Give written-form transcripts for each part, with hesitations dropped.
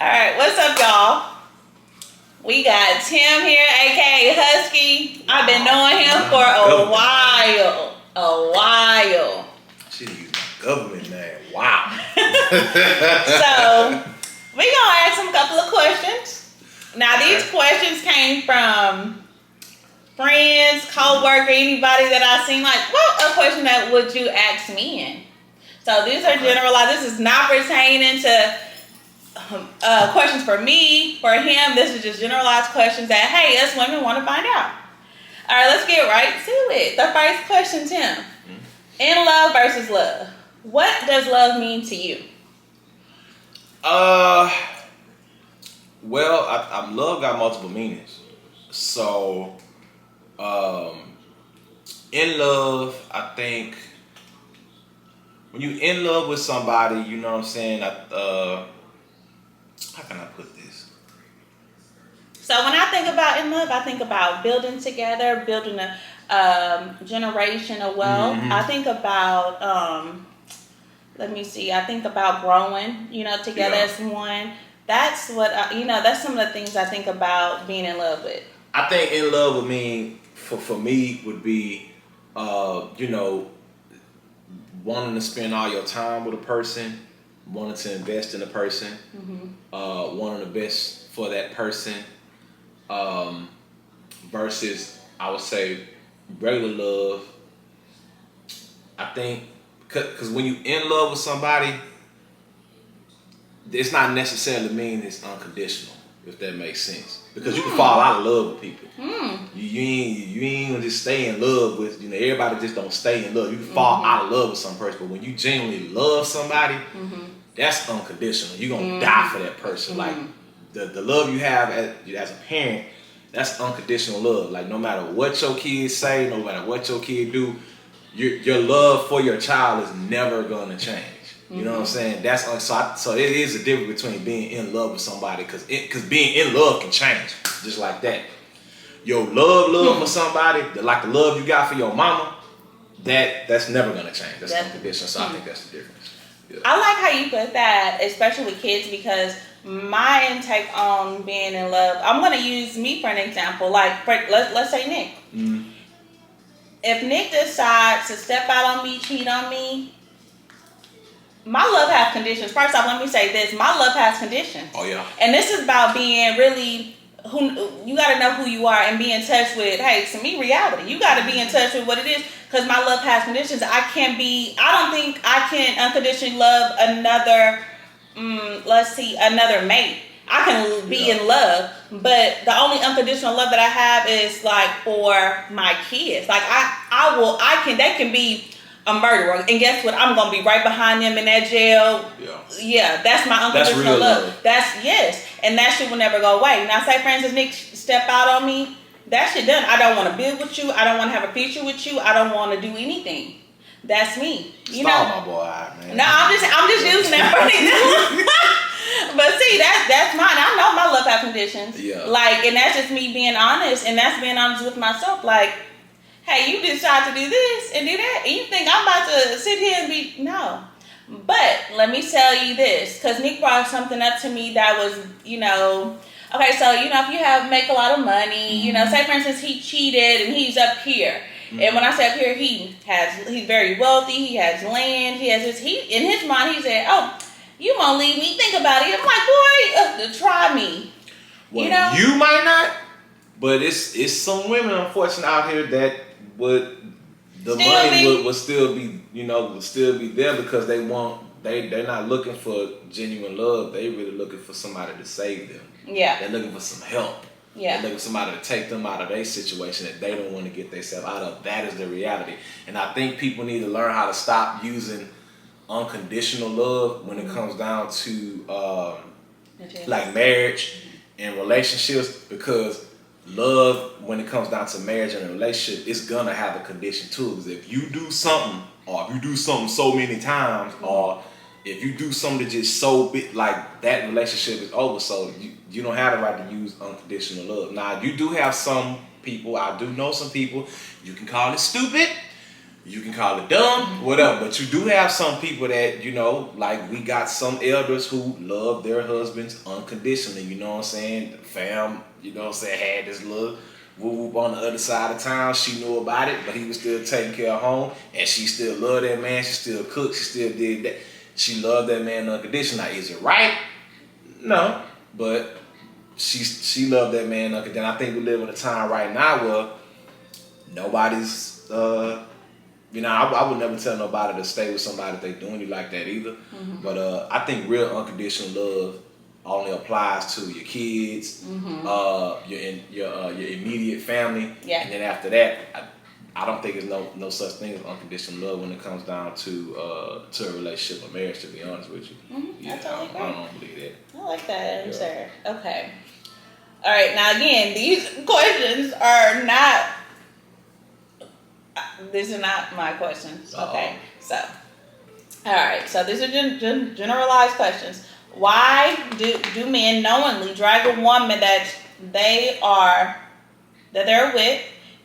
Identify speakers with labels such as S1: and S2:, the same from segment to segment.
S1: All right, what's up, y'all? We got Tim here, aka Husky. I've been knowing him for a while.
S2: She used my government name. Wow.
S1: So we gonna ask him a couple of questions. Now these questions came from friends, co-worker, anybody that I seen like, well, a question that would you ask me in? So these are generalized. This is not pertaining to questions for me, for him. This is just generalized questions that, hey, us women want to find out. All right, let's get right to it. The first question, Tim. In love versus love. What does love mean to you?
S2: Well, love got multiple meanings. So, in love, I think when you in love with somebody, you know what I'm saying? How can I put this?
S1: So when I think about in love, I think about building together, building a generation of wealth.
S2: Mm-hmm.
S1: I think about I think about growing, together as one. That's what that's some of the things I think about being in love with.
S2: I think in love would mean for me would be wanting to spend all your time with a person, wanting to invest in a person, wanting the best for that person, versus I would say regular love. I think because when you in love with somebody, it's not necessarily mean it's unconditional, if that makes sense. Because you can fall out of love with people. You ain't gonna just stay in love with, everybody just don't stay in love. You can fall out of love with some person, but when you genuinely love somebody, that's unconditional. You're gonna die for that person. Like the love you have as a parent, that's unconditional love. Like no matter what your kids say, no matter what your kid do, your love for your child is never gonna change. You know what I'm saying? That's so it is a difference between being in love with somebody, because being in love can change just like that. Your love for somebody, like the love you got for your mama, that's never gonna change. That's unconditional. So I think that's the difference. Yeah.
S1: I like how you put that, especially with kids, because my intake on being in love, I'm gonna use me for an example. Like let's say Nick. If Nick decides to step out on me, cheat on me, my love has conditions. First off, let me say this. My love has conditions.
S2: Oh, yeah.
S1: And this is about being really, you got to know who you are and be in touch with, hey, to me, reality. You got to be in touch with what it is, because my love has conditions. I don't think I can unconditionally love another mate. I can be in love, but the only unconditional love that I have is like for my kids. Like they can be a murderer, and guess what? I'm gonna be right behind them in that jail. Yeah, that's my unconditional love. Yes, and that shit will never go away. Now, say for instance, Nick step out on me, that shit done. I don't want to build with you. I don't want to have a future with you. I don't want to do anything. That's me.
S2: My boy, man.
S1: No, I'm just using that for But see, that's mine. I know my love has conditions.
S2: Yeah.
S1: Like, and that's just me being honest, and that's being honest with myself. Like, hey, you decide to do this and do that, and you think I'm about to sit here and no. But let me tell you this, because Nick brought something up to me that was, okay, so, if you make a lot of money, say for instance, he cheated and he's up here. And when I say up here, he's very wealthy, he has land, he has in his mind, he said, oh, you won't leave me, think about it. I'm like, boy, try me.
S2: Well, you might not, but it's some women, unfortunately, out here that would still be there, because they're not looking for genuine love. They really looking for somebody to save them.
S1: Yeah.
S2: They're looking for some help.
S1: Yeah.
S2: They're looking for somebody to take them out of their situation that they don't want to get themselves out of. That is the reality. And I think people need to learn how to stop using unconditional love when it comes down to like marriage and relationships, because love, when it comes down to marriage and a relationship, it's gonna have a condition too. Because if you do something, or if you do something so many times, or if you do something just so big, like that relationship is over. So you don't have the right to use unconditional love. Now, you do have some people, I do know some people, you can call it stupid, You can call it dumb, whatever. But you do have some people that, you know, like we got some elders who love their husbands unconditionally. You know what I'm saying? The fam, you know what I'm saying, had this little whoop on the other side of town. She knew about it, but he was still taking care of home. And she still loved that man. She still cooked. She still did that. She loved that man unconditionally. Now, is it right? No. But she loved that man unconditionally. I think we live in a time right now where nobody's... you know, I would never tell nobody to stay with somebody if they doing you like that either. Mm-hmm. But I think real unconditional love only applies to your kids, your immediate family, and then after that, I don't think there's no such thing as unconditional love when it comes down to a relationship or marriage. To be honest with you,
S1: I totally agree.
S2: I don't believe that.
S1: I like that answer. Yeah. Okay. All right. Now again, these questions are not. These are not my questions. Okay. So, all right. So these are generalized questions. Why do men knowingly drag a woman that they're with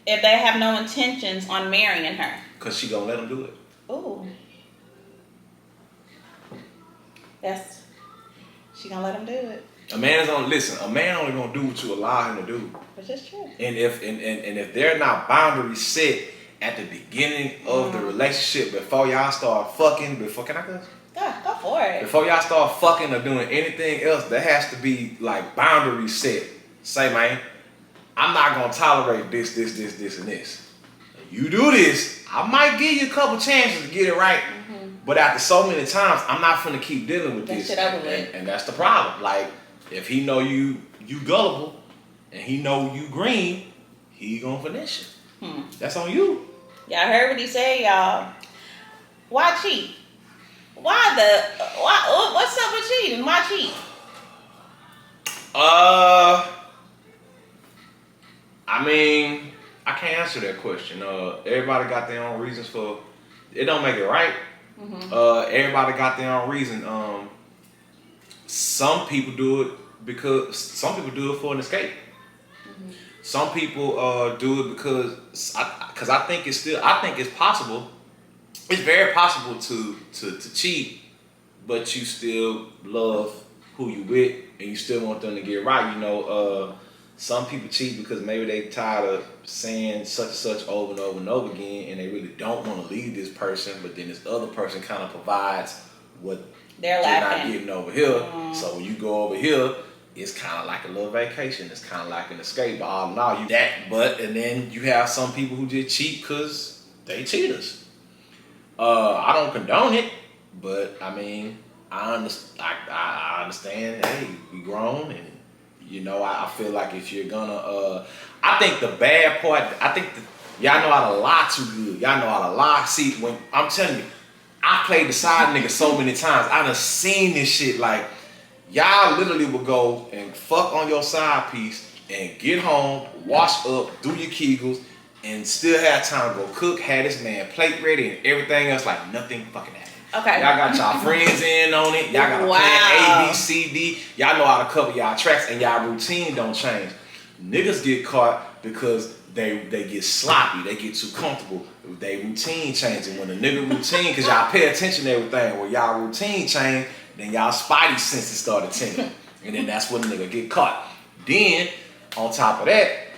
S1: if they have no intentions on marrying her?
S2: Because she gonna let them do it.
S1: Ooh. Yes. She gonna let them do it.
S2: A man only gonna do what you allow him to do.
S1: Which is true.
S2: And if they're not boundaries set at the beginning of the relationship before y'all start fucking, can I cuss?
S1: Yeah, go for it.
S2: Before y'all start fucking or doing anything else, there has to be like boundaries set. Say, man, I'm not gonna tolerate this, and this. You do this, I might give you a couple chances to get it right. Mm-hmm. But after so many times, I'm not finna keep dealing with this. And that's the problem. Like, if he know you gullible and he know you green, he gonna finish it. That's on you.
S1: Y'all heard what he said, y'all. Why cheat? What's up with cheating? Why cheat?
S2: I mean, I can't answer that question. Everybody got their own reasons for it. Don't make it right. Mm-hmm. Everybody got their own reason. Some people do it for an escape. Mm-hmm. Some people do it because I think it's possible. It's very possible to cheat, but you still love who you with and you still want them to get right. You know, some people cheat because maybe they tired of saying such and such over and over and over again, and they really don't want to leave this person, but then this other person kind of provides what they're not getting over here. Mm. So when you go over here, it's kind of like a little vacation. It's kind of like an escape. But all in all, and then you have some people who just cheat because they cheaters. I don't condone it, but I mean, I understand. Hey, we grown, and you know, I feel like if you're gonna, I think the bad part, y'all know how to lie too good. Y'all know how to lie. See, when I'm telling you, I played the side nigga so many times. I done seen this shit. Like, y'all literally would go and fuck on your side piece and get home, wash up, do your Kegels, and still have time to go cook, have this man plate ready and everything else like nothing fucking happened.
S1: Okay.
S2: Y'all got y'all friends in on it. Y'all got a plan A, B, C, D. Y'all know how to cover y'all tracks and y'all routine don't change. Niggas get caught because they get sloppy. They get too comfortable. They routine changing. When the nigga routine, because y'all pay attention to everything. When y'all routine change, then y'all spidey senses started tingling. And then that's when the nigga get caught. Then, on top of that,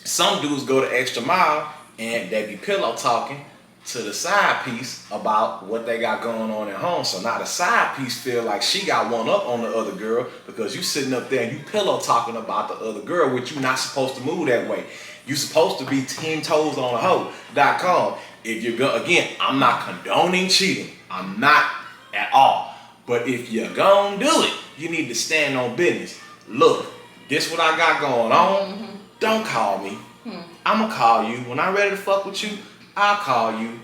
S2: some dudes go the extra mile and they be pillow talking to the side piece about what they got going on at home. So now the side piece feel like she got one up on the other girl because you sitting up there and you pillow talking about the other girl, which you not supposed to move that way. You supposed to be 10 toes on a hoe.com. If you're again, I'm not condoning cheating. I'm not at all. But if you're gonna do it, you need to stand on business. Look, this what I got going on. Mm-hmm. Don't call me. I'ma call you. When I'm ready to fuck with you, I'll call you.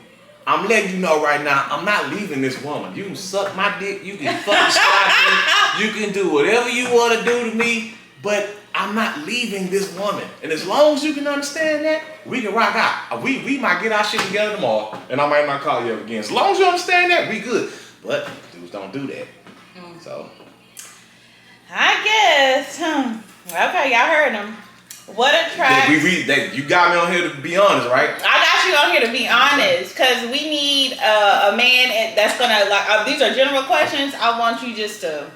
S2: I'm letting you know right now, I'm not leaving this woman. You can suck my dick, you can fucking slap me, you can do whatever you want to do to me, but I'm not leaving this woman. And as long as you can understand that, we can rock out. We might get our shit together tomorrow, and I might not call you ever again. As long as you understand that, we good. But dudes don't do that. So
S1: I guess. Okay, y'all heard him. What attracts?
S2: We read that you got me on here to be honest, right?
S1: I got you on here to be honest, because we need a man that's gonna like. These are general questions. I want you just to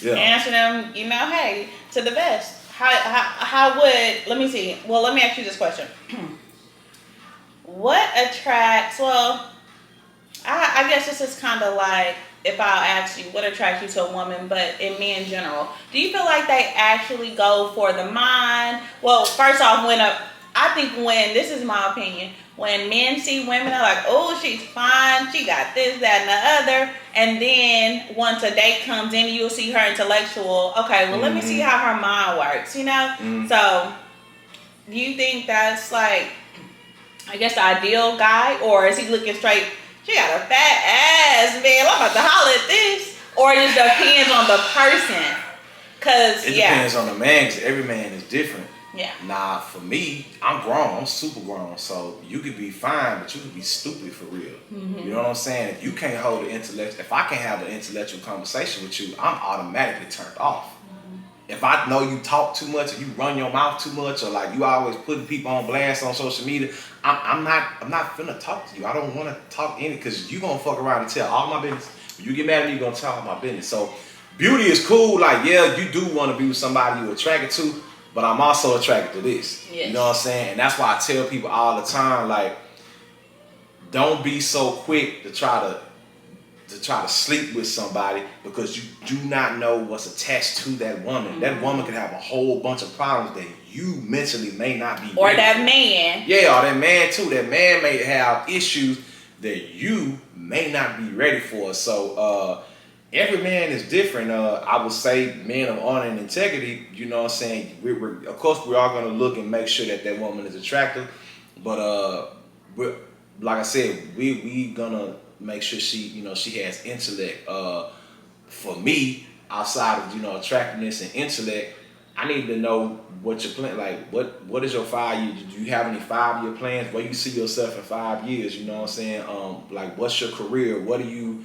S1: answer them. You know, hey, to the best. How would? Let me see. Well, let me ask you this question. What attracts? Well, I guess this is kind of like if I'll ask you what attracts you to a woman, but in men in general, do you feel like they actually go for the mind? Well, first off, I think when this is my opinion, when men see women, they're like, oh, she's fine, she got this, that, and the other, and then once a date comes in, you'll see her intellectual. Okay, well, let me see how her mind works. You know, so do you think that's like, I guess, the ideal guy, or is he looking straight? She got a fat ass, man. I'm about to holler at this. Or it just depends on the person. It
S2: depends on the man, because every man is different.
S1: Yeah.
S2: Nah, for me, I'm grown. I'm super grown. So you could be fine, but you could be stupid for real. Mm-hmm. You know what I'm saying? If you can't hold the intellect, if I can't have an intellectual conversation with you, I'm automatically turned off. If I know you talk too much or you run your mouth too much or like you always putting people on blast on social media, I'm not finna talk to you. I don't want to talk any because you gonna fuck around and tell all my business. When you get mad at me, you gonna tell all my business. So beauty is cool. Like, yeah, you do want to be with somebody you're attracted to, but I'm also attracted to this. Yes. You know what I'm saying? And that's why I tell people all the time, like, don't be so quick to try to sleep with somebody because you do not know what's attached to that woman. Mm-hmm. That woman could have a whole bunch of problems that you mentally may not be
S1: or that man.
S2: Yeah, or that man too. That man may have issues that you may not be ready for. So every man is different. I would say men of honor and integrity, you know what I'm saying? We're of course we are gonna look and make sure that woman is attractive. But we're, like I said, we gonna make sure she has intellect. For me, outside of attractiveness and intellect, I need to know what your plan. Like, what is your 5 years? Do you have any 5-year plans? Where you see yourself in 5 years? You know what I'm saying? Like, what's your career? What do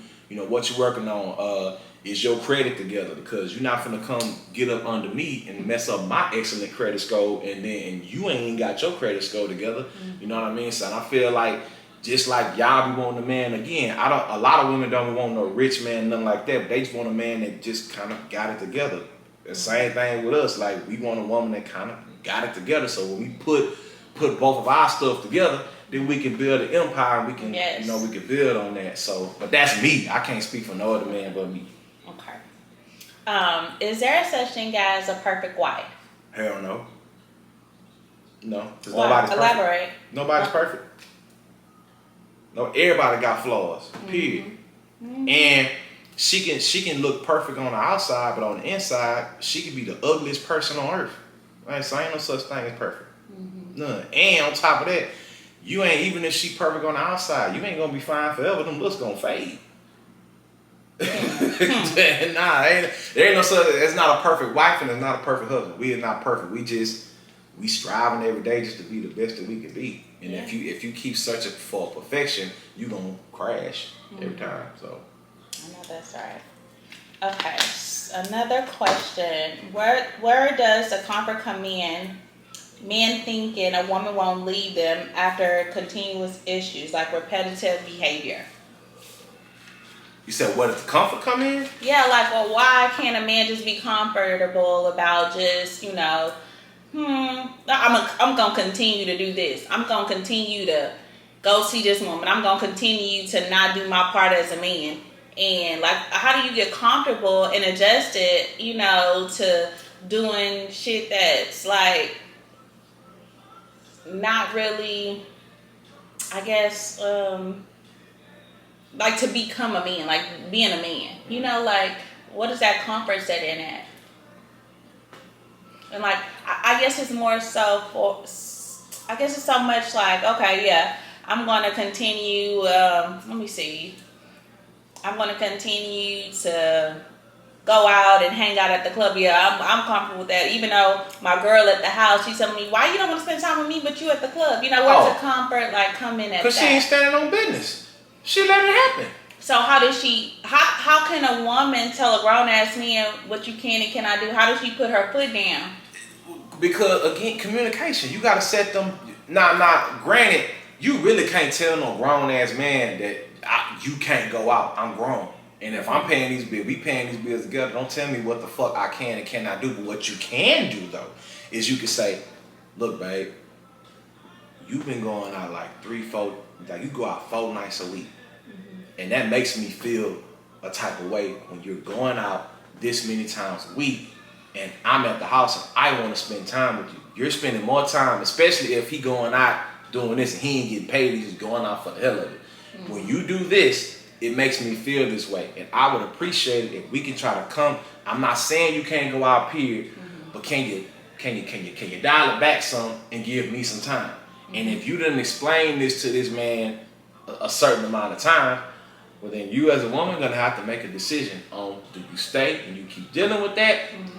S2: what you working on? Is your credit together? Because you're not gonna come get up under me and mess up my excellent credit score, and then you ain't got your credit score together. Mm-hmm. You know what I mean? So I feel like, just like y'all be wanting a man again, a lot of women don't want no rich man, nothing like that. But they just want a man that just kind of got it together. The same thing with us. Like, we want a woman that kind of got it together. So when we put both of our stuff together, then we can build an empire and we can we can build on that. So, but that's me. I can't speak for no other man but me.
S1: Okay. Is there a such thing as a perfect wife?
S2: Hell no. No, because
S1: nobody's perfect. Elaborate.
S2: Nobody's perfect. No, everybody got flaws. Period. Mm-hmm. And she can look perfect on the outside, but on the inside, she can be the ugliest person on earth. Right? So ain't no such thing as perfect. Mm-hmm. None. And on top of that, you ain't, even if she perfect on the outside, you ain't gonna be fine forever. Them looks gonna fade. Nah, there ain't no such. It's not a perfect wife and it's not a perfect husband. We are not perfect. We striving every day just to be the best that we can be. And if you keep searching for perfection, you gonna crash every time. So
S1: I know that's right. Okay, another question: Where does the comfort come in? Men thinking a woman won't leave them after continuous issues like repetitive behavior.
S2: You said, where does the comfort come in?
S1: Yeah, like, well, why can't a man just be comfortable about just I'm gonna continue to do this. I'm gonna continue to go see this woman. I'm gonna continue to not do my part as a man. And like, how do you get comfortable and adjusted, to doing shit that's like not really, I guess, like to become a man, like being a man. Like, what is that comfort set in at? And like, I guess it's more so I guess it's so much like, okay, yeah, I'm going to continue, let me see. I'm going to continue to go out and hang out at the club. Yeah, I'm comfortable with that. Even though my girl at the house, she's telling me, why you don't want to spend time with me, but you at the club? What's the comfort like come in at that?
S2: Because she ain't standing on business. She let it happen.
S1: So how can a woman tell a grown ass man what you can and cannot do? How does she put her foot down?
S2: Because again, communication. You gotta set them. Now, granted, you really can't tell no grown ass man that you can't go out. I'm grown, and if I'm paying these bills, we paying these bills together. Don't tell me what the fuck I can and cannot do. But what you can do though is you can say, look, babe, you've been going out like 3-4, like you go out 4 nights a week, and that makes me feel a type of way when you're going out this many times a week. And I'm at the house and I want to spend time with you. You're spending more time, especially if he going out doing this and he ain't getting paid, he's just going out for the hell of it. Mm-hmm. When you do this, it makes me feel this way. And I would appreciate it if we can try to come. I'm not saying you can't go out, period, but can you dial it back some and give me some time? Mm-hmm. And if you didn't explain this to this man a certain amount of time, well then you as a woman gonna have to make a decision on, do you stay and you keep dealing with that? Mm-hmm.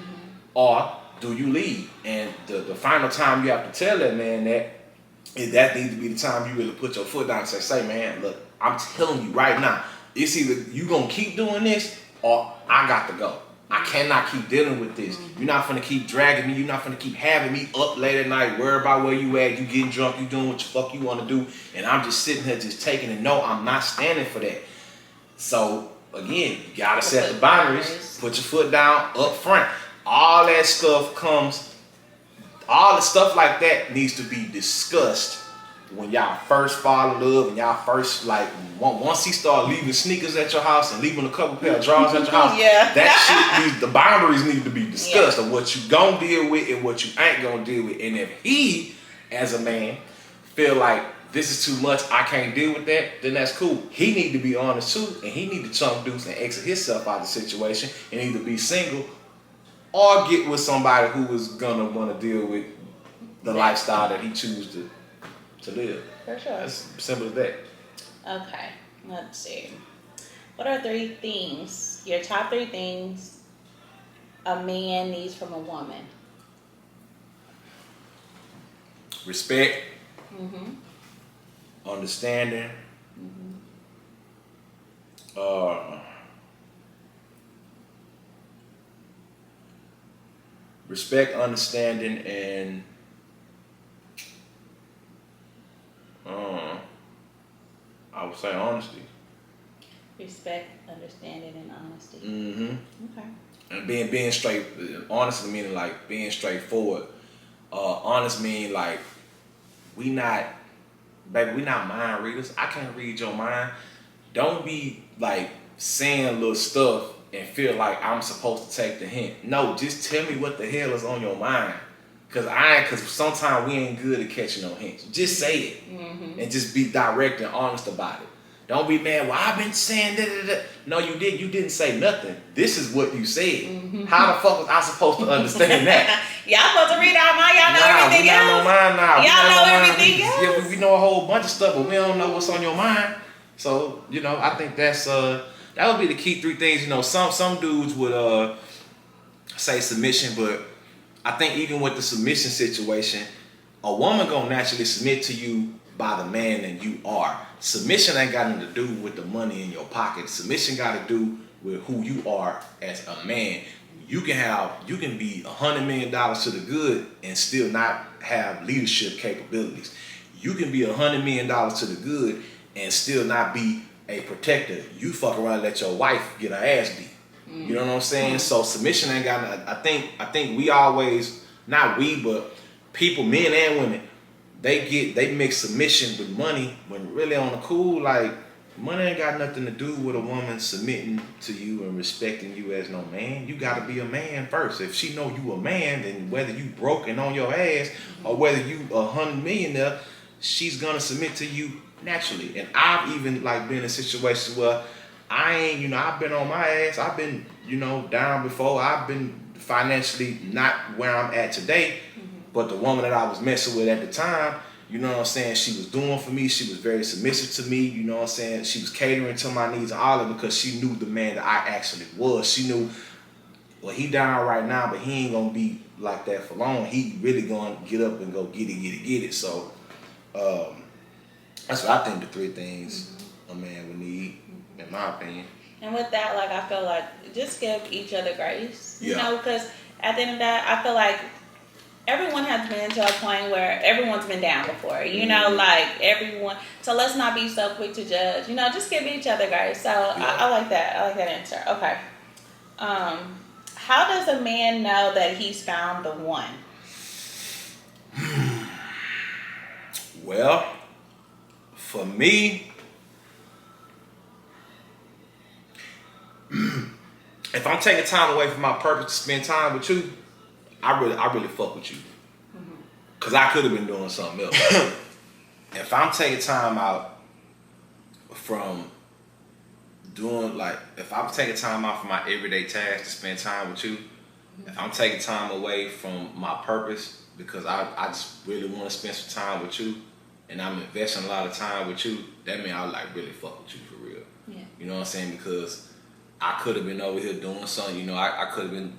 S2: Or do you leave? And the final time you have to tell that man that needs to be the time you really put your foot down and say, man, look, I'm telling you right now, it's either you gonna keep doing this or I got to go. I cannot keep dealing with this. You're not gonna keep dragging me. You're not gonna keep having me up late at night, worried about where you at. You getting drunk. You doing what the fuck you want to do, and I'm just sitting here just taking it. No, I'm not standing for that. So again, you gotta set the boundaries. Put your foot down up front. All that stuff all the stuff like that needs to be discussed when y'all first fall in love and y'all first, like, once he start leaving sneakers at your house and leaving a couple pair of drawers at your house, that shit the boundaries need to be discussed of what you gonna deal with and what you ain't gonna deal with. And if he, as a man, feel like this is too much, I can't deal with that, then that's cool. He need to be honest too, and he need to chunk deuce and exit himself out of the situation and either be single or get with somebody who is gonna want to deal with the lifestyle that he chooses to live.
S1: For sure.
S2: That's simple as that.
S1: Okay, let's see. What are 3 things, your top 3 things a man needs from a woman?
S2: Respect. Understanding. Respect, understanding, and I would say honesty.
S1: Respect, understanding, and honesty. Okay.
S2: And being straight, honestly meaning like being straightforward. Honest mean like we not mind readers. I can't read your mind. Don't be like saying little stuff and feel like I'm supposed to take the hint. No, just tell me what the hell is on your mind. Cause sometimes we ain't good at catching no hints. Just say it and just be direct and honest about it. Don't be mad. Well, I've been saying that. No, you did. You didn't say nothing. This is what you said. How the fuck was I supposed to understand that?
S1: Y'all supposed to read our mind. Y'all know everything else.
S2: Know mine now.
S1: Y'all know everything else.
S2: Yeah, we know a whole bunch of stuff, but we don't know what's on your mind. So I think that's that would be the key 3 things. Some dudes would say submission, but I think even with the submission situation, a woman gonna naturally submit to you by the man that you are. Submission ain't got nothing to do with the money in your pocket. Submission got to do with who you are as a man. You can be $100 million to the good and still not have leadership capabilities. You can be $100 million to the good and still not be a protector. You fuck around and let your wife get her ass beat. You know what I'm saying? So submission ain't got nothing. I think we always, not we, but people, men and women, they mix submission with money when really on the cool, like, money ain't got nothing to do with a woman submitting to you and respecting you as no man. You gotta be a man first. If she know you a man, then whether you broken on your ass or whether you 100 million there, she's gonna submit to you naturally. And I've even like been in situations where I've been on my ass. I've been, down before. I've been financially not where I'm at today. But the woman that I was messing with at the time, you know what I'm saying, she was doing for me. She was very submissive to me. You know what I'm saying? She was catering to my needs and all of it because she knew the man that I actually was. She knew, well, he down right now, but he ain't going to be like that for long. He really going to get up and go get it. So that's what I think the 3 things a man would need, in my opinion.
S1: And with that, like, I feel like just give each other grace,
S2: Yeah.
S1: because at the end of that, I feel like everyone has been to a point where everyone's been down before, you know, like everyone. So let's not be so quick to judge, you know, just give each other grace. So I like that. I like that answer. Okay. How does a man know that he's found the one?
S2: Well, for me, if I'm taking time away from my purpose to spend time with you, I really fuck with you. Cause I could have been doing something else. If I'm taking time out from doing if I'm taking time out from my everyday tasks to spend time with you, if I'm taking time away from my purpose because I just really want to spend some time with you, and I'm investing a lot of time with you, that means I really fuck with you for real.
S1: Yeah.
S2: You know what I'm saying? Because I could have been over here doing something. You know, I could have been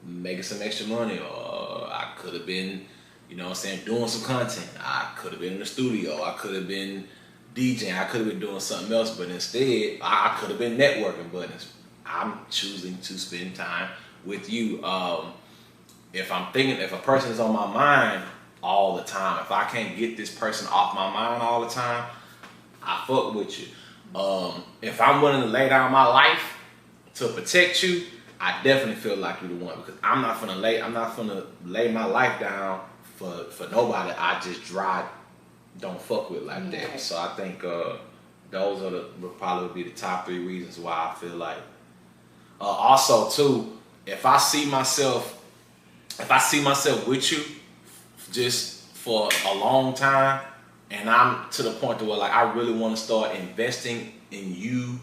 S2: making some extra money, or I could have been, you know what I'm saying, doing some content. I could have been in the studio. I could have been DJing. I could have been doing something else. But instead, I could have been networking. But I'm choosing to spend time with you. If a person is on my mind all the time, if I can't get this person off my mind all the time, I fuck with you. If I'm willing to lay down my life to protect you, I definitely feel like you're the one, because I'm not gonna lay my life down for nobody I just don't fuck with like that. So I think those would probably be the top 3 reasons why I feel like. Also too, if I see myself with you just for a long time, and I'm to the point where I really want to start investing in you.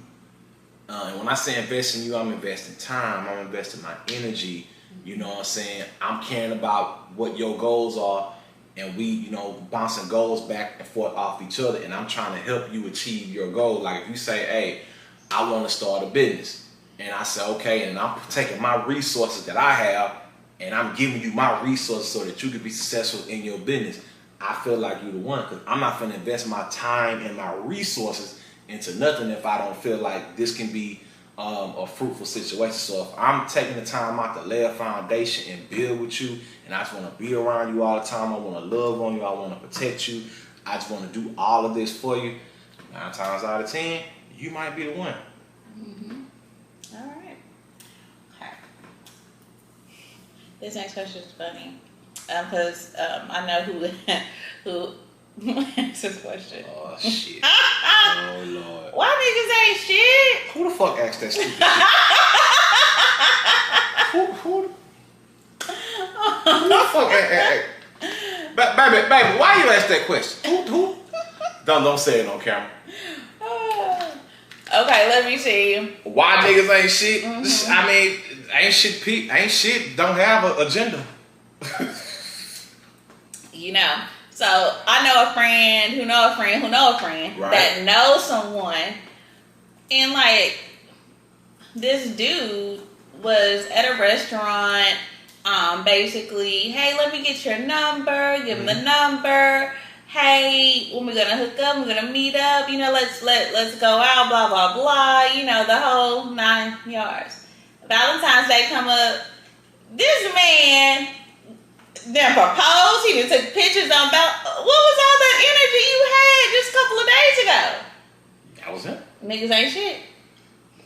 S2: And when I say invest in you, I'm investing time, I'm investing my energy, you know what I'm saying? I'm caring about what your goals are, and we, you know, bouncing goals back and forth off each other, and I'm trying to help you achieve your goal. Like if you say, hey, I want to start a business, and I say, okay, and I'm taking my resources that I have, and I'm giving you my resources so that you can be successful in your business, I feel like you're the one, because I'm not going to invest my time and my resources into nothing if I don't feel like this can be a fruitful situation. So if I'm taking the time out to lay a foundation and build with you, and I just want to be around you all the time, I want to love on you, I want to protect you, I just want to do all of this for you, 9 times out of 10, you might be the one.
S1: All right. Okay. This next question is funny, because I know who answers this question.
S2: Oh shit. Oh Lord.
S1: Why niggas ain't shit?
S2: Who the fuck asked that stupid shit? Who the fuck? Baby, why you ask that question? Who? Don't say it on camera.
S1: Okay, let me see.
S2: Why niggas ain't shit? I mean, ain't shit. Don't have an agenda.
S1: You know. So I know a friend who know a friend who know a friend that knows someone, and like this dude was at a restaurant, basically, hey, let me get your number, give him the number, hey, when we're gonna hook up, we're gonna meet up, you know, let's go out, blah blah blah, you know, the whole 9 yards. Valentine's Day come up, this man then proposed, he even took pictures on what was all that energy you had just a couple of days ago?
S2: That was him.
S1: Niggas ain't shit.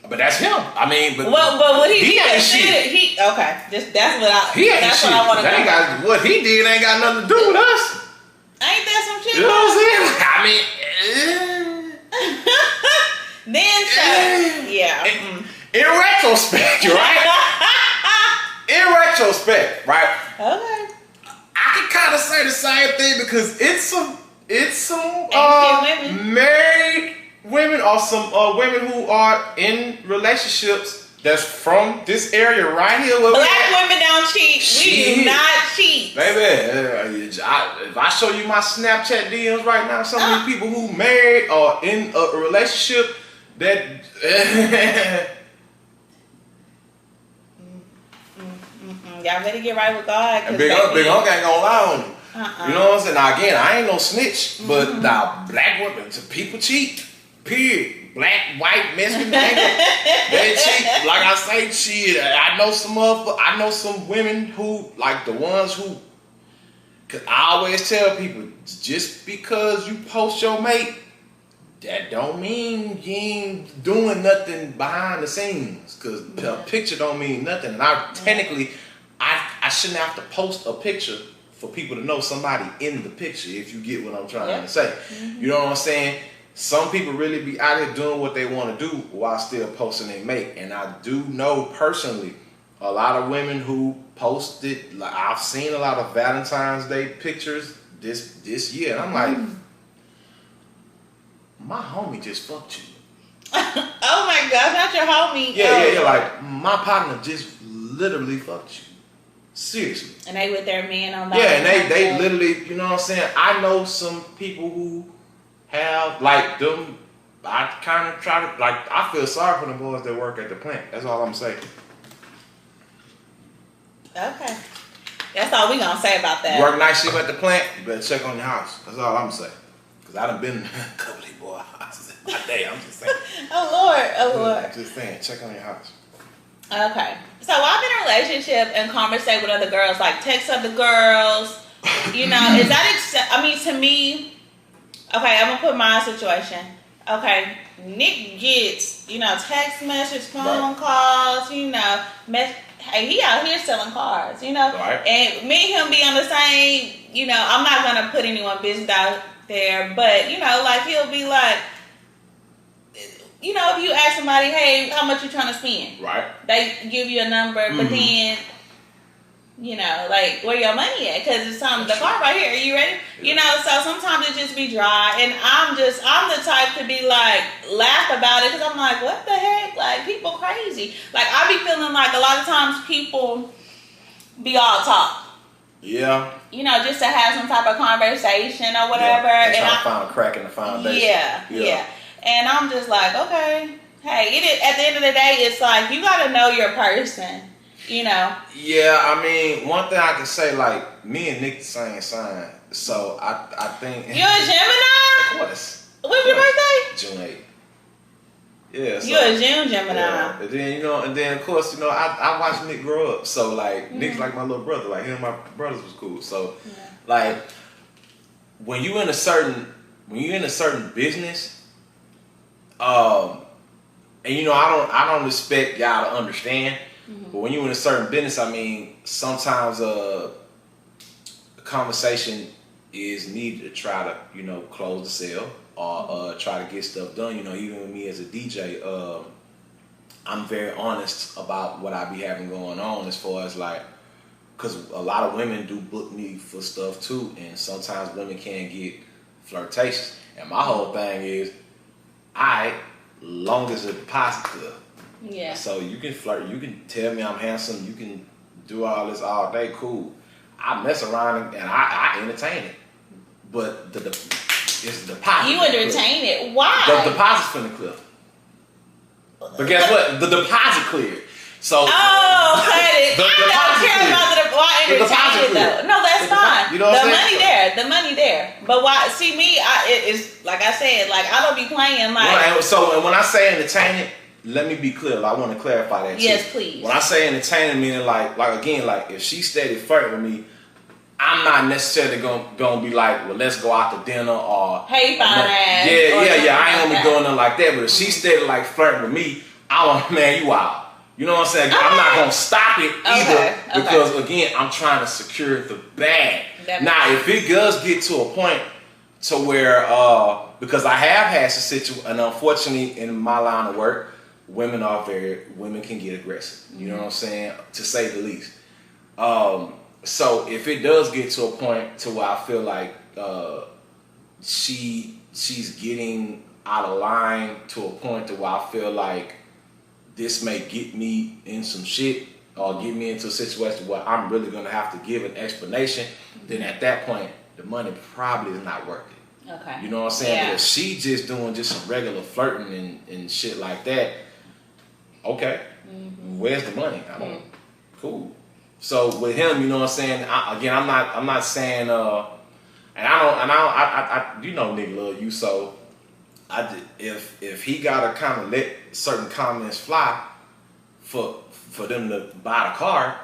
S2: But that's him. I mean, but
S1: what he
S2: ain't shit.
S1: That's what I
S2: he ain't
S1: that's
S2: shit.
S1: what I want to
S2: know. What he did ain't got nothing to do with us.
S1: Ain't that some shit?
S2: You know what I'm saying? I mean,
S1: then yeah.
S2: In retrospect, right? In retrospect, right?
S1: Okay.
S2: I can kind of say the same thing, because it's some
S1: women.
S2: married women, or some women who are in relationships that's from this area right here.
S1: Black women don't cheat. We do not cheat.
S2: Baby, if I show you my Snapchat DMs right now, some of these people who married or in a relationship that...
S1: Y'all better get right with God.
S2: Big Unc ain't gonna lie on you. You know what I'm saying? Now again, I ain't no snitch, but now black women, people cheat. Period. Black, white, Mexican, they cheat. Like I say, shit. I know some women who, like the ones who Cause I always tell people, just because you post your mate, that don't mean you ain't doing nothing behind the scenes. Cause a picture don't mean nothing. And I shouldn't have to post a picture for people to know somebody in the picture, if you get what I'm trying to say. You know what I'm saying? Some people really be out here doing what they want to do while still posting their mate. And I do know personally a lot of women who posted, like I've seen a lot of Valentine's Day pictures this year. And I'm like, my homie just fucked you.
S1: Oh my gosh, not your homie.
S2: Yeah. Like, my partner just literally fucked you. Seriously.
S1: And they with their men on
S2: Yeah, and they literally, you know what I'm saying? I know some people who have, like, them. I kind of try to, like, I feel sorry for the boys that work at the plant. That's all I'm saying.
S1: Okay. That's all we gonna say about that.
S2: You work night shift at the plant, you better check on your house. That's all I'm saying. Because I done been in a couple of these boy houses in my day. I'm just saying.
S1: Oh Lord.
S2: Just saying, check on your house.
S1: Okay. So I've been in a relationship and conversate with other girls, like text other girls. You know, is that I mean, to me, okay, I'm gonna put my situation. Okay, Nick gets, you know, text message, phone calls, you know, hey, he out here selling cars, you know, and me and him be on the same, you know, I'm not gonna put anyone's business out there, but, you know, like, he'll be like, you know, if you ask somebody, hey, how much you trying to spend?
S2: Right.
S1: They give you a number, but then, you know, like, where your money at? Because it's time, the car right here. Are you ready? Yeah. You know, so sometimes it just be dry. And I'm the type to be like, laugh about it. Because I'm like, what the heck? Like, people crazy. Like, I be feeling like a lot of times people be all talk.
S2: Yeah.
S1: You know, just to have some type of conversation or whatever.
S2: Yeah. And I found a crack in the foundation.
S1: Yeah. And I'm just like, okay, hey, at the end of the day, it's like, you got to know your person, you know?
S2: Yeah, I mean, one thing I can say, like, me and Nick the same sign. So, I think...
S1: You're a Gemini?
S2: Of course.
S1: When's your birthday?
S2: June 8th. Yeah. So,
S1: you're a June Gemini.
S2: Yeah. And then, you know, of course, you know, I watched Nick grow up. So, like, Nick's like my little brother. Like, him and my brothers was cool. So, like, when you in a certain business... and you know, I don't expect y'all to understand, but when you're in a certain business, I mean, sometimes a conversation is needed to try to, you know, close the sale or try to get stuff done. You know, even with me as a DJ, I'm very honest about what I be having going on as far as like, because a lot of women do book me for stuff too, and sometimes women can get flirtatious. And my whole thing is, long as the deposit clear.
S1: Yeah. So
S2: you can flirt, you can tell me I'm handsome, you can do all this all day, cool. I mess around and I entertain it. But it's the deposit.
S1: You entertain it. Why?
S2: The deposit's finna clear. But guess what? The deposit cleared. So
S1: I don't care about the deposit though. No, that's fine.
S2: You know what
S1: I'm saying? The money there. But why? See me, it's like I said, like I don't be playing like.
S2: Well, so when I say entertaining, let me be clear. I want to clarify that.
S1: Yes,
S2: too.
S1: please.
S2: When I say entertaining, meaning like again, like if she steady flirting with me, I'm not necessarily gonna be like, well, let's go out to dinner or
S1: hey, fine ass.
S2: Yeah. I ain't gonna be doing nothing like that. But if she steady like flirting with me, I want, man, you out. You know what I'm saying? I'm not gonna stop it either because again, I'm trying to secure the bag. Now, if it does get to a point to where, because I have had some situation, and unfortunately, in my line of work, women can get aggressive. You know what I'm saying? To say the least. So if it does get to a point to where I feel like she's getting out of line to a point to where I feel like this may get me in some shit or get me into a situation where I'm really gonna have to give an explanation, then at that point the money probably is not worth it.
S1: Okay.
S2: You know what I'm saying?
S1: Yeah.
S2: But if she just doing just some regular flirting and shit like that, okay, where's the money? I don't. Cool. So with him, you know what I'm saying? I'm not saying I you know nigga love you, so if he gotta kind of let certain comments fly for them to buy the car,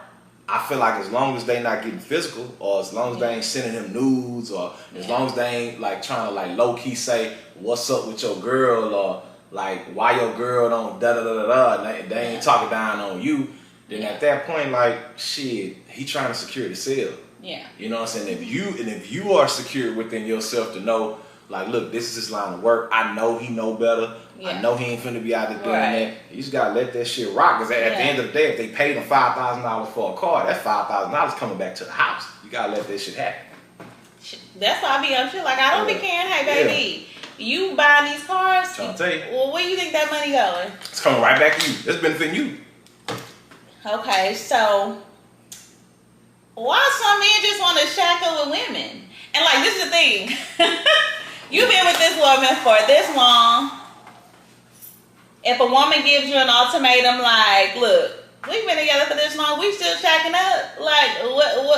S2: I feel like as long as they not getting physical, or as long as they ain't sending him nudes, or as long as they ain't like trying to like low key say what's up with your girl, or like why your girl don't da da da da da, they ain't talking down on you, then at that point, like shit, he trying to secure the sale.
S1: Yeah.
S2: You know what I'm saying? If you are secure within yourself to know, like, look, this is his line of work. I know he know better. Yeah. I know he ain't finna be out there doing that. You just gotta let that shit rock. Cause at the end of the day, if they paid him $5,000 for a car, that $5,000 coming back to the house. You gotta let that shit happen.
S1: That's why I be on shit. Like I don't be caring. Hey, baby, you buying these cars?
S2: I'll tell you.
S1: Well, where you think that money going?
S2: It's coming right back to you. It's benefiting you.
S1: Okay, so why some men just want to shackle with women? And like this is the thing. You've been with this woman for this long. If a woman gives you an ultimatum like, look, we've been together for this long, we still shacking up. Like,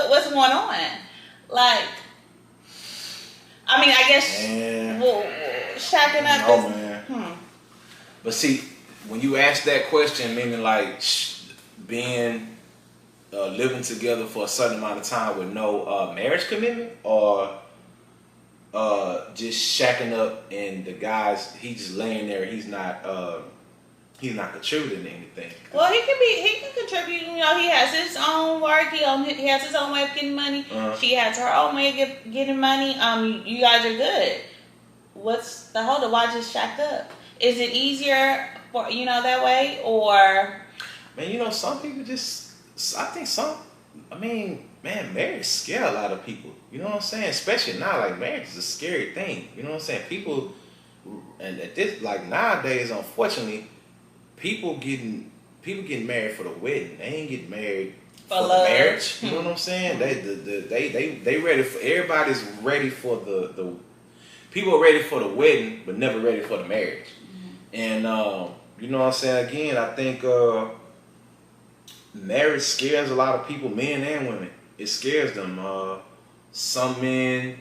S1: what's going on? Like, I mean, I guess shacking up is...
S2: Man. But see, when you ask that question, meaning like being... living together for a certain amount of time with no marriage commitment, or just shacking up and the guy's he's just laying there, he's not contributing to anything.
S1: Well, he can contribute. You know, he has his own work. He has his own way of getting money. She has her own way of getting money. You guys are good. What's the holdup? Why just shack up? Is it easier for that way, or?
S2: Man, some people just. I think marriage scare a lot of people. You know what I'm saying? Especially now, like marriage is a scary thing. You know what I'm saying? People, and at this, like nowadays, unfortunately, people getting married for the wedding. They ain't getting married for the marriage. You know what I'm saying? They ready for, everybody's ready for the people are ready for the wedding, but never ready for the marriage. And you know what I'm saying? Again, I think. Marriage scares a lot of people, men and women. It scares them. Some men,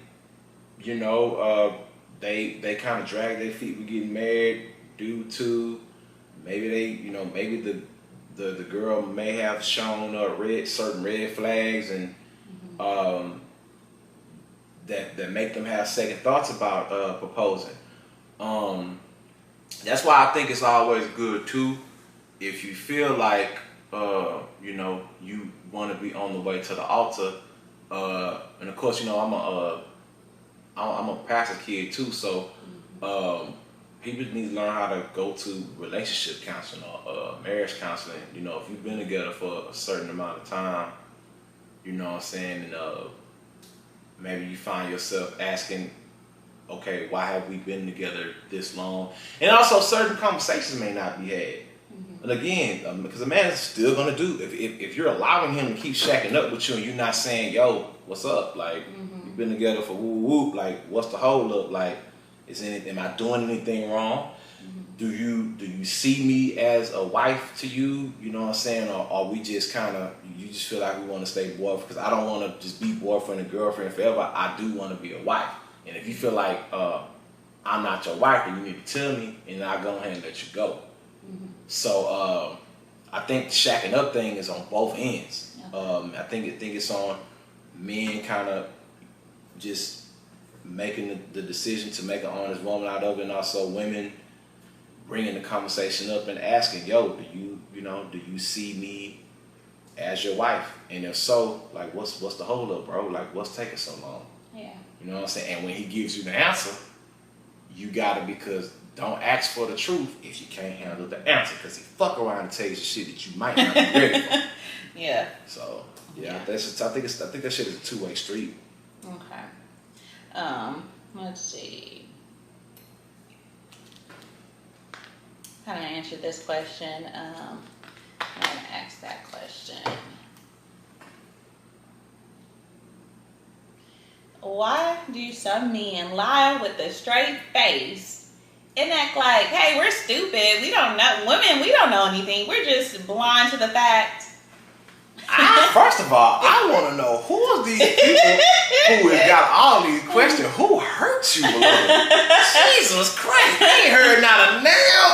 S2: they kind of drag their feet with getting married due to maybe maybe the girl may have shown certain red flags, and that make them have second thoughts about proposing. That's why I think it's always good too, if you feel like you want to be on the way to the altar, and of course, I'm a pastor's kid too, so people need to learn how to go to relationship counseling or marriage counseling. If you've been together for a certain amount of time, you know what I'm saying, and maybe you find yourself asking, okay, why have we been together this long? And also, certain conversations may not be had. And again, because a man is still gonna do, if you're allowing him to keep shacking up with you and you're not saying, yo, what's up? Like, we've been together for woo, like, what's the hold up? Like, am I doing anything wrong? Do you see me as a wife to you? You know what I'm saying? Or are we just you just feel like we want to stay boyfriend? Because I don't want to just be boyfriend and girlfriend forever. I do want to be a wife. And if you feel like I'm not your wife, then you need to tell me, and I'll go ahead and let you go. So I think the shacking up thing is on both ends. I think it's on men kind of just making the decision to make an honest woman out of it, and also women bringing the conversation up and asking, yo, do you see me as your wife? And if so, like, what's the hold up, bro? Like, what's taking so long?
S1: Yeah.
S2: You know what I'm saying? And when he gives you the answer, you gotta, because don't ask for the truth if you can't handle the answer, because he fuck around and tell you some shit that you might not be ready for.
S1: Yeah.
S2: So I think that shit is a two-way street.
S1: Okay. Let's see. How do I answer this question? I'm gonna ask that question. Why do some men lie with a straight face and act like, hey, we're stupid, we don't know, women, we don't know anything, we're just blind to the fact?
S2: First of all, I want to know, who are these people who has got all these questions? Who hurt you, beloved? Jesus Christ, I ain't heard not a nail.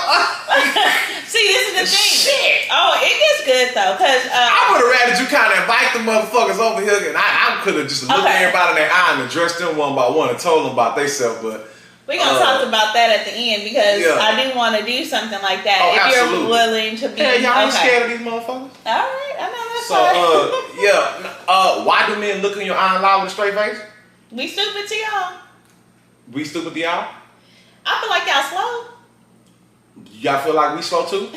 S1: See, this is the thing.
S2: Shit.
S1: Oh, it gets good though, cause
S2: I would have rather you kind of invite the motherfuckers over here, and I could have just looked everybody in their eye and addressed them one by one and told them about themselves. But
S1: we're gonna talk about that at the end because I do want to do something like that. If
S2: absolutely.
S1: you're willing to be,
S2: y'all ain't scared of these motherfuckers.
S1: All right, I know that's
S2: so why do men look in your eye and lie with a straight face?
S1: We stupid to y'all.
S2: We stupid to y'all?
S1: I feel like y'all slow.
S2: Y'all feel like we slow too?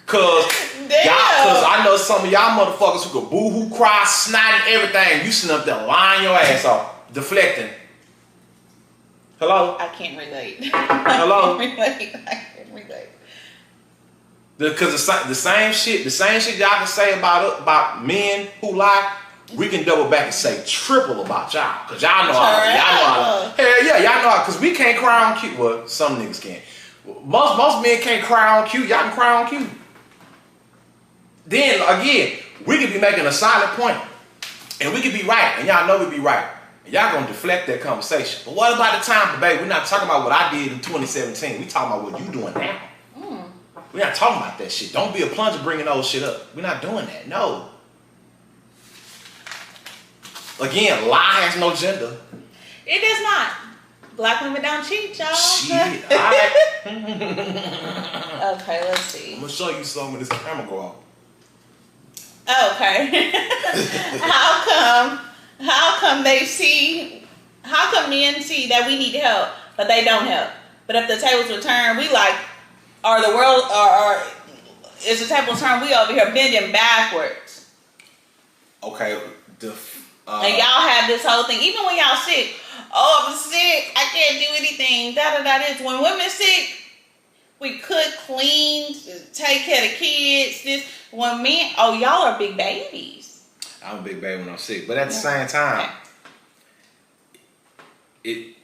S2: Cause I know some of y'all motherfuckers who could boo-hoo, cry, snot, and everything. You sitting up there lying your ass off, deflecting. Hello?
S1: I can't relate.
S2: Hello?
S1: I can't relate.
S2: Because the same shit y'all can say about men who lie, we can double back and say triple about y'all. Cause y'all know how. Hell yeah, y'all know how. Cause we can't cry on cue. Well, some niggas can. Most men can't cry on cue. Y'all can cry on cue. Then again, we could be making a solid point, and we could be right, and y'all know we be right. And y'all gonna deflect that conversation. But what about the time, babe? We're not talking about what I did in 2017. We talking about what you doing now. We're not talking about that shit. Don't be a plunger bringing those shit up. We're not doing that. No. Again, lie has no gender.
S1: It does not. Black women don't cheat, y'all.
S2: Shit. All right.
S1: Okay, let's see.
S2: I'm gonna show you something when this camera go off.
S1: Okay. How come men see that we need help, but they don't help? But if the tables were turned, we like, or the world, or is the table turned, we over here bending backwards.
S2: Okay.
S1: And y'all have this whole thing, even when y'all sick. Oh, I'm sick. I can't do anything. This. When women sick, we cook, clean, take care of the kids. This. When men, y'all are big babies.
S2: I'm a big baby when I'm sick, but at the same time, it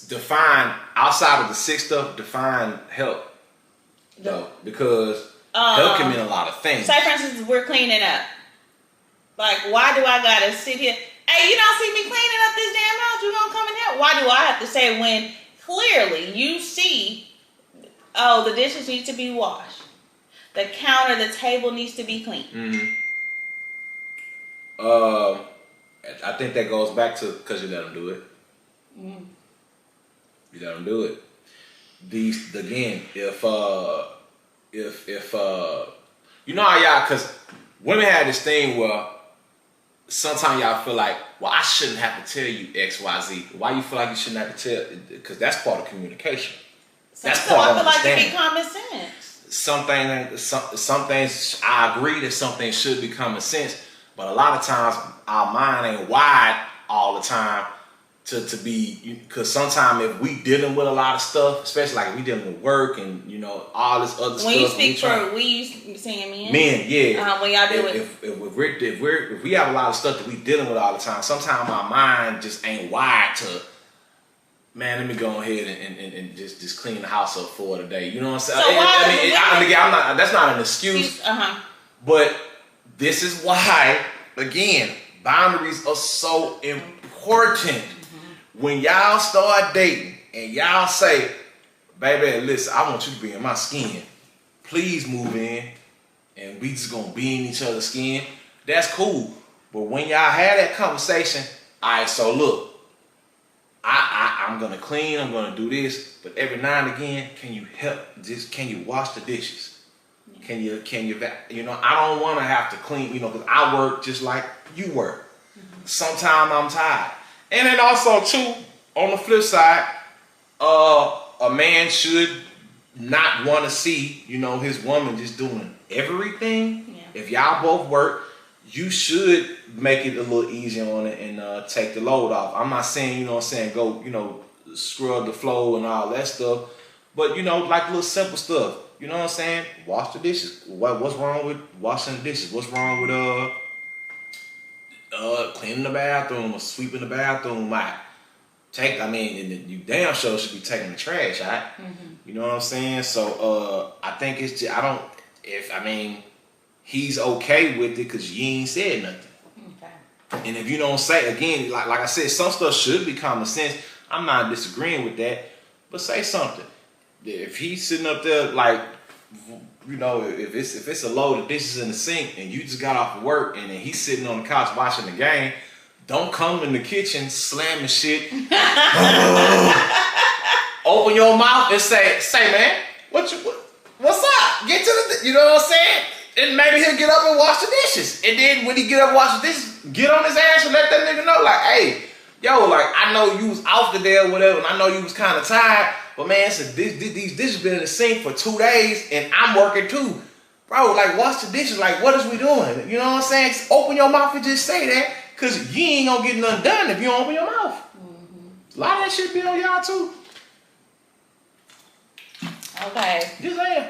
S2: define outside of the sick stuff. Define help, though, because help can mean a lot of things.
S1: Say, for instance, we're cleaning up. Like, why do I gotta sit here? Hey, you don't see me cleaning up this damn house. You gonna come and help? Why do I have to say when clearly you see, the dishes need to be washed, the counter, the table needs to be clean.
S2: Mm-hmm. I think that goes back to because you let them do it. Mm. You let them do it. If you know how y'all, because women have this thing where sometimes y'all feel like, well, I shouldn't have to tell you X, Y, Z. Why you feel like you shouldn't have to tell? Because that's part of communication. That's part of understanding.
S1: I feel like it be common sense.
S2: Some things I agree that some things should be common sense, but a lot of times our mind ain't wide all the time to be, because sometimes if we dealing with a lot of stuff, especially like if we dealing with work and all this other stuff.
S1: When you speak for we saying men?
S2: Men, yeah.
S1: When y'all do it.
S2: If we have a lot of stuff that we dealing with all the time, sometimes our mind just ain't wired to, man, let me go ahead and just clean the house up for today. You know what I'm saying? So that's not an excuse. But this is why, again, boundaries are so important. When y'all start dating and y'all say, baby, listen, I want you to be in my skin. Please move in. And we just gonna be in each other's skin. That's cool. But when y'all had that conversation, all right, so look, I'm gonna clean, I'm gonna do this, but every now and again, can you help? Can you wash the dishes? Can you I don't wanna have to clean, because I work just like you work. Sometimes I'm tired. And then also too, on the flip side, a man should not want to see, his woman just doing everything. Yeah. If y'all both work, you should make it a little easier on it and take the load off. I'm not saying, go, scrub the floor and all that stuff, but like little simple stuff. You know what I'm saying? Wash the dishes. What's wrong with washing the dishes? What's wrong with cleaning the bathroom or sweeping the bathroom out? You damn sure should be taking the trash out. You know what I'm saying? So I think it's just, he's okay with it because you ain't said nothing. Okay. And if you don't say, again, like I said, some stuff should be common sense. I'm not disagreeing with that, but say something. if he's sitting up there like, you know, if it's a load of dishes in the sink and you just got off of work and then he's sitting on the couch watching the game, don't come in the kitchen slamming shit. Open your mouth and say, man, what's up? Get to the, you know what I'm saying? And maybe he'll get up and wash the dishes. And then when he get up and wash the dishes, get on his ass and let that nigga know, like, hey, yo, like, I know you was out there or whatever, and I know you was kind of tired, but man, so these dishes been in the sink for 2 days, and I'm working too. Bro, like, wash the dishes. Like, what is we doing? You know what I'm saying? Just open your mouth and just say that, because you ain't gonna get nothing done if you don't open your mouth. Mm-hmm. A lot of that shit be on y'all too.
S1: Okay.
S2: Just saying.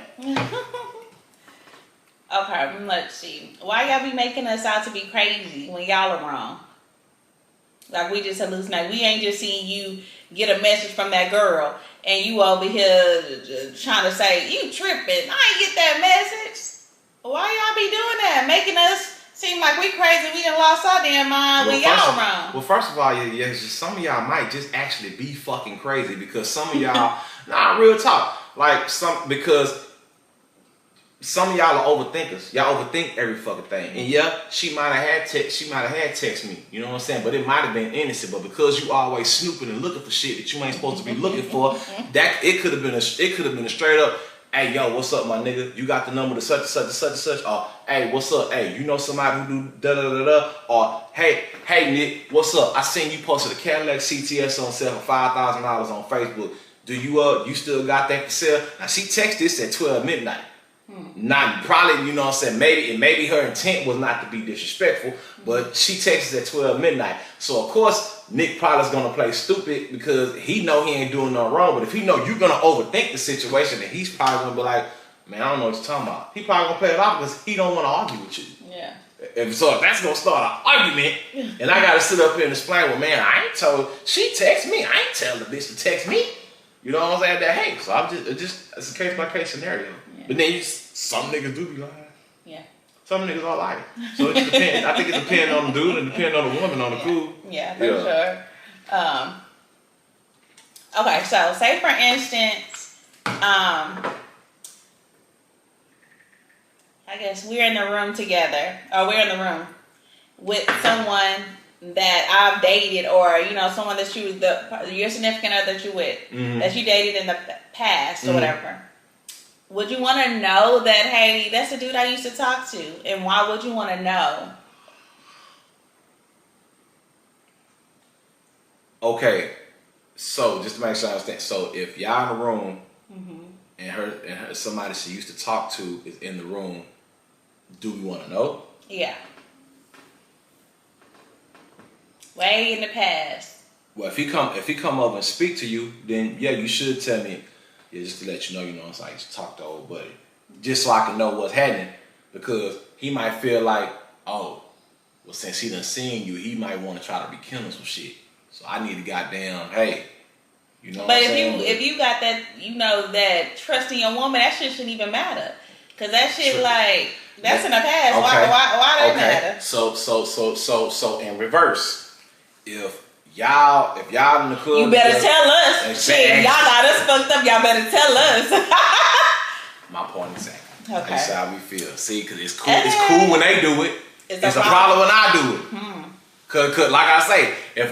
S1: Okay, let's see. Why y'all be making us out to be crazy when y'all are wrong? Like, we just hallucinate. We ain't just seeing you get a message from that girl and you over here trying to say, you tripping. I ain't get that message. Why y'all be doing that? Making us seem like we crazy. We done lost our damn mind when y'all wrong.
S2: Well, first of all, yeah, some of y'all might just actually be fucking crazy because some of y'all, nah, real talk. Like, because some of y'all are overthinkers. Y'all overthink every fucking thing. And yeah, she might have had text me. You know what I'm saying? But it might have been innocent. But because you always snooping and looking for shit that you ain't supposed to be looking for, that it could have been a straight up, hey yo, what's up, my nigga? You got the number to such and such and such and such. Or hey, what's up? Hey, you know somebody who do da da da da? Or hey Nick, what's up? I seen you posted a Cadillac CTS on sale for $5,000 on Facebook. Do you still got that for sale? Now she texted this at 12 midnight. Not probably, you know what I'm saying, maybe her intent was not to be disrespectful, but she texted at 12 midnight. So of course Nick probably's gonna play stupid because he know he ain't doing nothing wrong, but if he know you're gonna overthink the situation, then he's probably gonna be like, man, I don't know what you're talking about. He probably gonna play it off because he don't want to argue with you.
S1: Yeah.
S2: So if that's gonna start an argument, and I gotta sit up here and explain, well, man, I ain't told, she text me, I ain't tell the bitch to text me. You know what I'm saying? That hey, so I'm just it's a case by case scenario. Yeah. But then some niggas do be lying. Yeah. Some niggas are lying. So it just depends. I think it depends on the dude and depends on the woman on the cool.
S1: Yeah, for sure. Okay, so say for instance, I guess we're in the room together, or we're in the room with someone that I've dated, or you know, someone that your significant other that you with, that you dated in the past or whatever. Would you want to know that, hey, that's the dude I used to talk to, and why would you want to know?
S2: Okay, so just to make sure I understand, so if y'all in the room and her somebody she used to talk to is in the room, do we want to know?
S1: Yeah. Way in the past.
S2: Well, if he come over and speak to you, then yeah, you should tell me. Yeah, just to let you know, it's like just talk to old buddy, just so I can know what's happening, because he might feel like, oh, well, since he done seen you, he might want to try to rekindle some shit. So I need to goddamn, hey, you know.
S1: But if you got that, you know, that trust in your woman, that shit shouldn't even matter, cause that shit like that's in the past. Okay. Why does it matter?
S2: So in reverse. If y'all in the club,
S1: you better tell us. Shit, y'all got us fucked up. Y'all better tell us.
S2: My point exactly.
S1: Okay.
S2: That's how we feel. See, because it's cool. It's cool when they do it. It's a problem when I do it. Cause like I say, if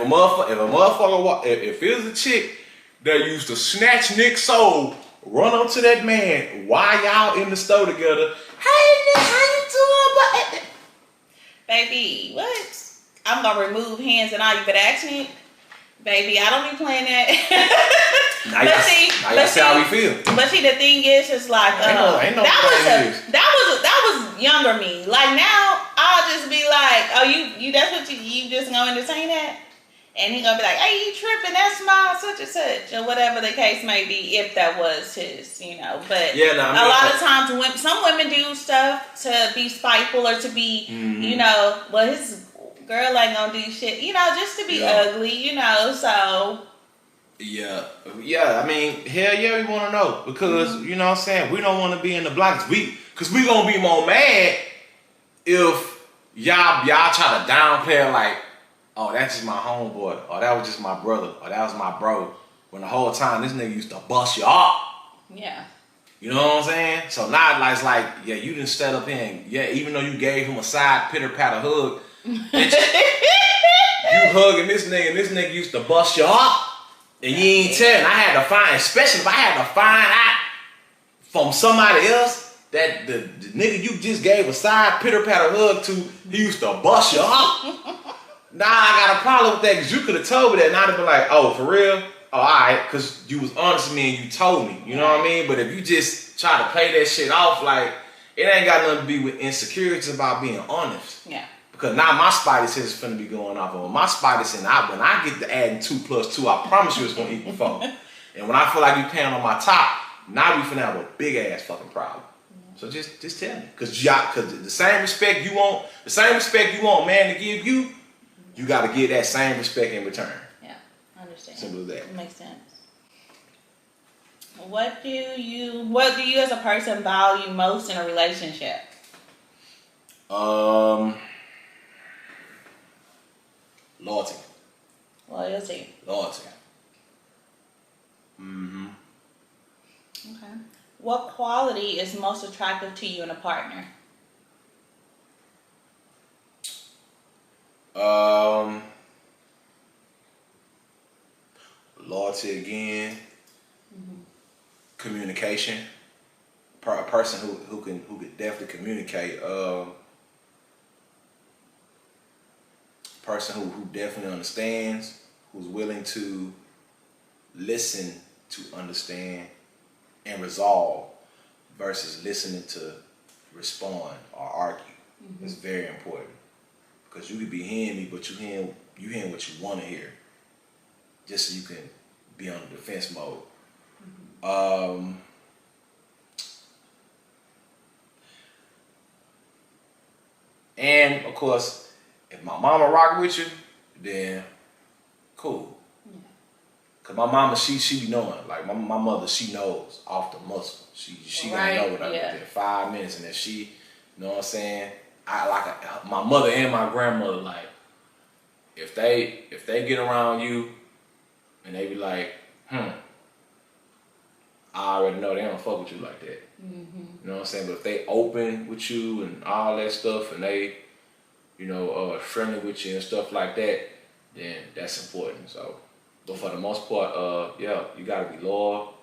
S2: it was a chick that used to snatch Nick's soul, run up to that man while y'all in the store together. Hey Nick, how you doing?
S1: Baby, what? I'm gonna remove hands and all. You better ask me, baby. I don't be playing that.
S2: Let's see how we feel.
S1: But see, the thing is, it's like that was younger me. Like now, I'll just be like, oh, you that's what you just gonna entertain that, and he gonna be like, hey, you tripping? That's my such and such, or whatever the case may be, if that was his, you know. But
S2: yeah,
S1: a lot of times, some women do stuff to be spiteful or to be, you know, well, his girl ain't gonna do shit, you know, just to be ugly, you know, so.
S2: Yeah, I mean, hell yeah, we want to know, because, you know what I'm saying, we don't want to be in the blacks, because we gonna be more mad if y'all try to downplay like, oh, that's just my homeboy, or that was just my brother, or that was my bro, when the whole time this nigga used to bust you up.
S1: Yeah.
S2: You know what I'm saying? So now it's like, yeah, you didn't stand up here and, yeah, even though you gave him a side pitter-patter hug, bitch, you hugging this nigga and this nigga used to bust you up and you ain't telling. I had to find, especially if I had to find out from somebody else that the nigga you just gave a side pitter-patter hug to, he used to bust you up. Nah, I got a problem with that because you could have told me that and I'd have been like, oh, for real? Oh, alright, because you was honest with me and you told me. You know what I mean? But if you just try to play that shit off, like, it ain't got nothing to be with insecurities about being honest.
S1: Yeah.
S2: Because now my spidey sense is finna be going off on my spidey sense. When I get to adding 2 plus 2, I promise you it's gonna equal 4. And when I feel like you paying on my top, now we finna have a big ass fucking problem. So just tell me. Cause the same respect you want man to give you, you gotta give that same respect in return.
S1: Yeah, I understand.
S2: Simple as that.
S1: It makes sense. What do you as a person value most in a relationship?
S2: Loyalty.
S1: Loyalty.
S2: Mm-hmm.
S1: Okay. What quality is most attractive to you in a partner?
S2: Loyalty again. Mm-hmm. Communication. A person who can definitely communicate. Person who definitely understands, who's willing to listen to understand and resolve versus listening to respond or argue. Mm-hmm. It's very important because you could be hearing me, but you hearing what you want to hear, just so you can be on the defense mode. Mm-hmm. And of course, if my mama rock with you, then cool. Yeah. Cause my mama, she be knowing. Like my mother, she knows off the muscle. She gonna know what I did in 5 minutes, and if she, you know what I'm saying, my mother and my grandmother, like if they get around you, and they be like, I already know they don't fuck with you like that. Mm-hmm. You know what I'm saying? But if they open with you and all that stuff, and they, you know, friendly with you and stuff like that, then that's important. So, but for the most part, yeah, you gotta be loyal.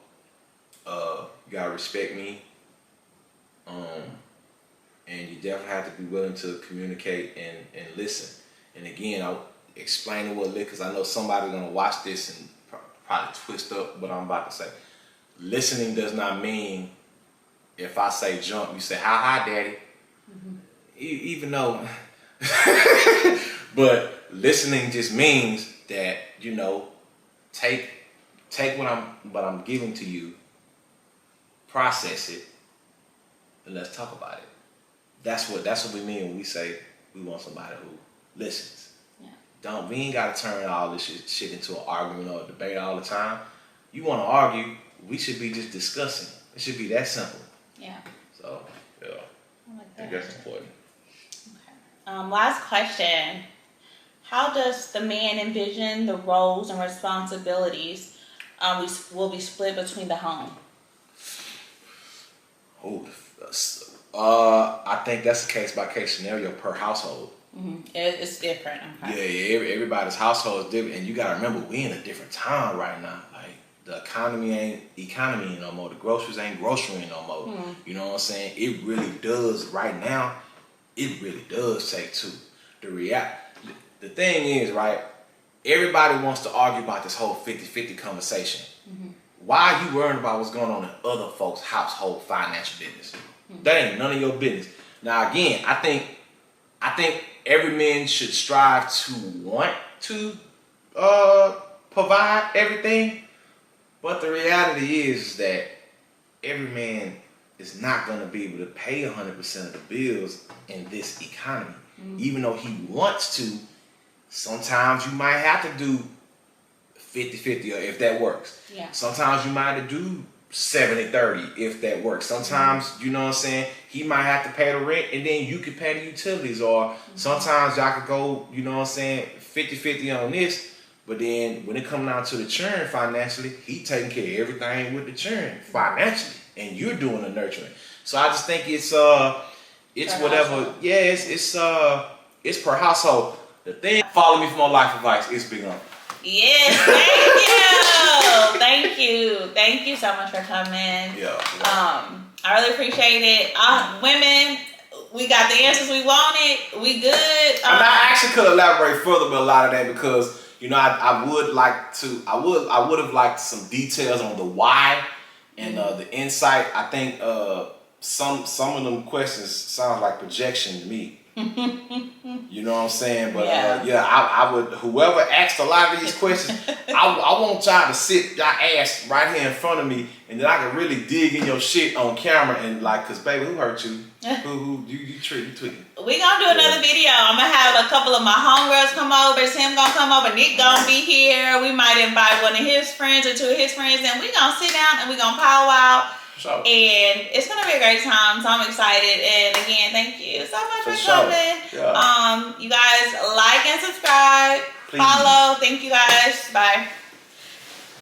S2: You gotta respect me. And you definitely have to be willing to communicate and listen. And again, I'll explain what because I know somebody's gonna watch this and probably twist up what I'm about to say. Listening does not mean if I say jump, you say, how high, daddy? Mm-hmm. Even though, but listening just means that, you know, take what I'm giving to you, process it, and let's talk about it. That's what we mean when we say we want somebody who listens. Yeah. We ain't gotta turn all this shit into an argument or a debate all the time. You wanna argue, we should be just discussing. It should be that simple. Yeah. So, yeah. I like that. I think that's important.
S1: Okay. Last question. How does the man envision the roles and responsibilities will be split between the home?
S2: I think that's a case-by-case scenario per household.
S1: Mm-hmm. It's different. Okay.
S2: Yeah, everybody's household is different. And you got to remember, we in a different time right now. Like, the economy ain't no more. The groceries ain't grocerying no more. Mm-hmm. You know what I'm saying? It really does, right now, it really does take two. The thing is, right, everybody wants to argue about this whole 50-50 conversation. Mm-hmm. Why are you worrying about what's going on in other folks' household financial business? Mm-hmm. That ain't none of your business. Now, again, I think every man should strive to want to provide everything, but the reality is that every man is not going to be able to pay 100% of the bills in this economy. Mm-hmm. Even though he wants to, sometimes you might have to do 50-50 if that works. Yeah. Sometimes you might have to do 70-30 if that works. Sometimes, you know what I'm saying, he might have to pay the rent and then you can pay the utilities. Or sometimes y'all could go, you know what I'm saying, 50-50 on this, But then when it comes down to the churn financially, he taking care of everything with the churn financially, and you're doing the nurturing. So I just think it's
S1: Per
S2: whatever.
S1: household.
S2: Yeah, it's per household. The thing. Follow me for more life advice. It's Big Uncle.
S1: Yes, thank you so much for coming.
S2: Yeah.
S1: I really appreciate it. Women, we got the answers we wanted. We good.
S2: I actually could elaborate further with a lot of that because I would have liked some details on the why and the insight. I think some of them questions sound like projection to me. You know what I'm saying? But I would, whoever asked a lot of these questions, I want y'all to sit y'all ass right here in front of me, and then I can really dig in your shit on camera and like, cause baby, who hurt you? who you tweaking?
S1: We gonna do another video. I'm gonna have a couple of my homegirls come over. Tim gonna come over. Nick gonna be here. We might invite one of his friends or two of his friends, and we gonna sit down and we gonna powwow.
S2: Sure.
S1: And it's gonna be a great time, so I'm excited. And again, thank you so much for coming.
S2: Yeah.
S1: You guys like and subscribe. Please. Follow. Thank you guys. Bye.